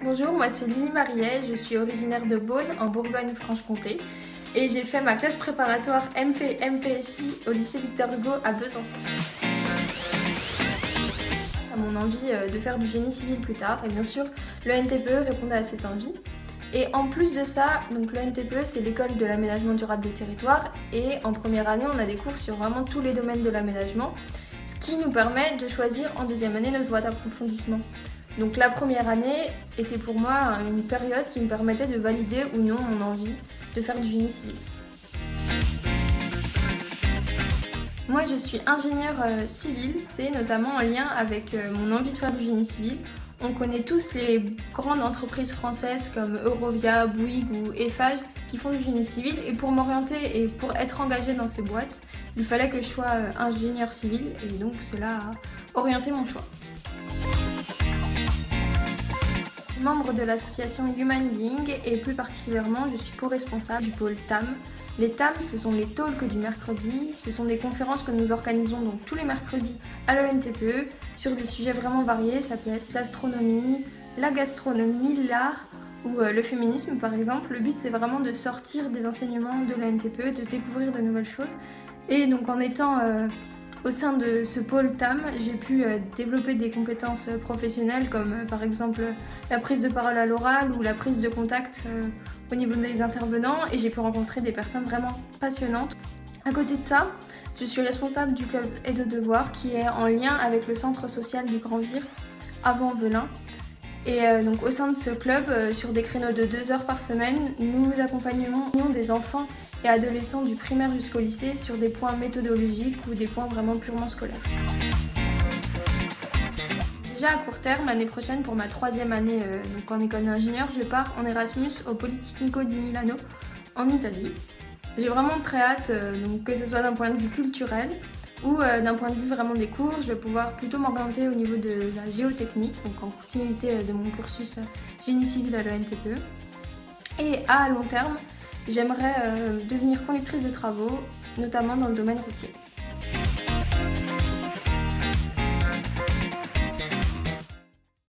Bonjour, moi c'est Lily Mariet, je suis originaire de Beaune en Bourgogne-Franche-Comté et j'ai fait ma classe préparatoire MP-MPSI au lycée Victor Hugo à Besançon. À mon envie de faire du génie civil plus tard et bien sûr le NTPE répondait à cette envie. Et en plus de ça, donc le NTPE c'est l'école de l'aménagement durable des territoires et en première année on a des cours sur vraiment tous les domaines de l'aménagement, ce qui nous permet de choisir en deuxième année notre voie d'approfondissement. Donc la première année était pour moi une période qui me permettait de valider ou non mon envie de faire du génie civil. Moi je suis ingénieure civile, c'est notamment en lien avec mon envie de faire du génie civil. On connaît tous les grandes entreprises françaises comme Eurovia, Bouygues ou Eiffage qui font du génie civil et pour m'orienter et pour être engagée dans ces boîtes, il fallait que je sois ingénieure civile et donc cela a orienté mon choix. Membre de l'association Human Being et plus particulièrement je suis co-responsable du pôle TAM. Les TAM ce sont les talks du mercredi, ce sont des conférences que nous organisons donc tous les mercredis à l'ENTPE sur des sujets vraiment variés, ça peut être l'astronomie, la gastronomie, l'art ou le féminisme par exemple. Le but c'est vraiment de sortir des enseignements de l'ENTPE, de découvrir de nouvelles choses et donc en étant au sein de ce pôle TAM, j'ai pu développer des compétences professionnelles comme par exemple la prise de parole à l'oral ou la prise de contact au niveau des intervenants et j'ai pu rencontrer des personnes vraiment passionnantes. À côté de ça, je suis responsable du club Aide aux devoirs qui est en lien avec le centre social du Grand Vire à Vaux-en-Velin. Et donc au sein de ce club, sur des créneaux de 2 heures par semaine, nous accompagnons des enfants et adolescents du primaire jusqu'au lycée sur des points méthodologiques ou des points vraiment purement scolaires. Déjà à court terme, l'année prochaine pour ma 3e année donc en école d'ingénieur, je pars en Erasmus au Politecnico di Milano en Italie. J'ai vraiment très hâte, donc, que ce soit d'un point de vue culturel ou d'un point de vue vraiment des cours, je vais pouvoir plutôt m'orienter au niveau de la géotechnique, donc en continuité de mon cursus génie civil à l'ENTPE. Et à long terme, j'aimerais devenir conductrice de travaux, notamment dans le domaine routier.